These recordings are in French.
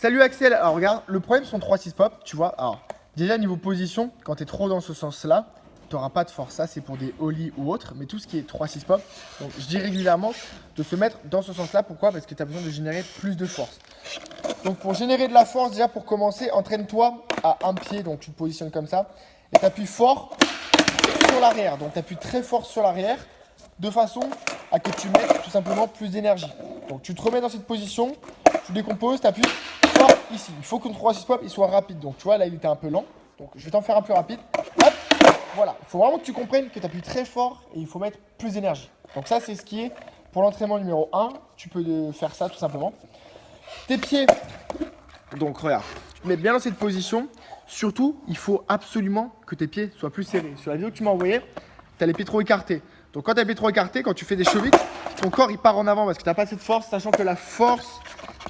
Salut Axel, alors regarde, le problème sont 3-6 pop, tu vois. Alors, déjà niveau position, quand tu es trop dans ce sens-là, tu n'auras pas de force. Ça, c'est pour des ollies ou autres, mais tout ce qui est 3-6 pop, donc je dis régulièrement de se mettre dans ce sens-là. Pourquoi? Parce que tu as besoin de générer plus de force. Donc pour générer de la force, déjà pour commencer, entraîne-toi à un pied, donc tu te positionnes comme ça, et tu appuies fort sur l'arrière. Donc tu appuies très fort sur l'arrière, de façon à que tu mettes tout simplement plus d'énergie. Donc tu te remets dans cette position, tu décomposes, tu appuies fort ici. Il faut que ton 3-6 pop il soit rapide. Donc tu vois, là il était un peu lent. Donc je vais t'en faire un plus rapide. Hop, voilà. Il faut vraiment que tu comprennes que tu appuies très fort et il faut mettre plus d'énergie. Donc ça c'est ce qui est pour l'entraînement numéro 1. Tu peux faire ça tout simplement. Tes pieds, donc regarde, tu te mets bien dans cette position. Surtout, il faut absolument que tes pieds soient plus serrés. Sur la vidéo que tu m'as envoyée, tu as les pieds trop écartés. Donc quand tu as les pieds trop écartés, quand tu fais des chevilles, ton corps il part en avant parce que tu n'as pas cette force, sachant que la force,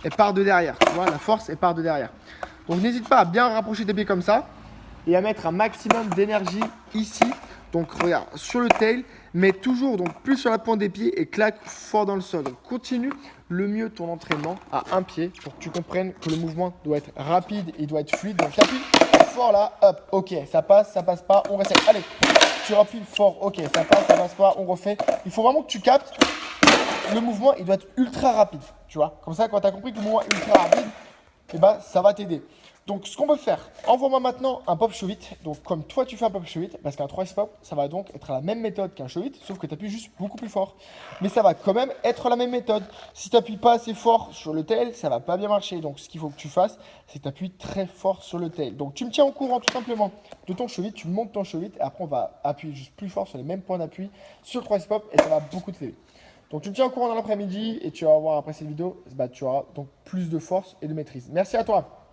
elle part de derrière. Tu vois, la force, elle part de derrière. Donc n'hésite pas à bien rapprocher tes pieds comme ça et à mettre un maximum d'énergie ici. Donc regarde, sur le tail, mais toujours donc plus sur la pointe des pieds et claque fort dans le sol. Donc continue le mieux ton entraînement à un pied pour que tu comprennes que le mouvement doit être rapide et doit être fluide. Donc tu appuies fort là, hop, ok, ça passe pas, on réessaye. Allez, tu appuies fort, ok, ça passe pas, on refait. Il faut vraiment que tu captes le mouvement, il doit être ultra rapide, tu vois. Comme ça, quand tu as compris que le mouvement est ultra rapide, eh ben, ça va t'aider. Donc, ce qu'on peut faire, envoie-moi maintenant un pop show it. Donc, comme toi, tu fais un pop show it, parce qu'un 3 pop, ça va donc être la même méthode qu'un show it, sauf que tu appuies juste beaucoup plus fort. Mais ça va quand même être la même méthode. Si tu n'appuies pas assez fort sur le tail, ça va pas bien marcher. Donc, ce qu'il faut que tu fasses, c'est que tu appuies très fort sur le tail. Donc, tu me tiens au courant tout simplement de ton show it, tu montes ton show it, et après, on va appuyer juste plus fort sur les mêmes points d'appui sur le 3 pop, et ça va beaucoup t'aider. Donc, tu me tiens au courant dans l'après-midi, et tu vas voir après cette vidéo, bah, tu auras donc plus de force et de maîtrise. Merci à toi.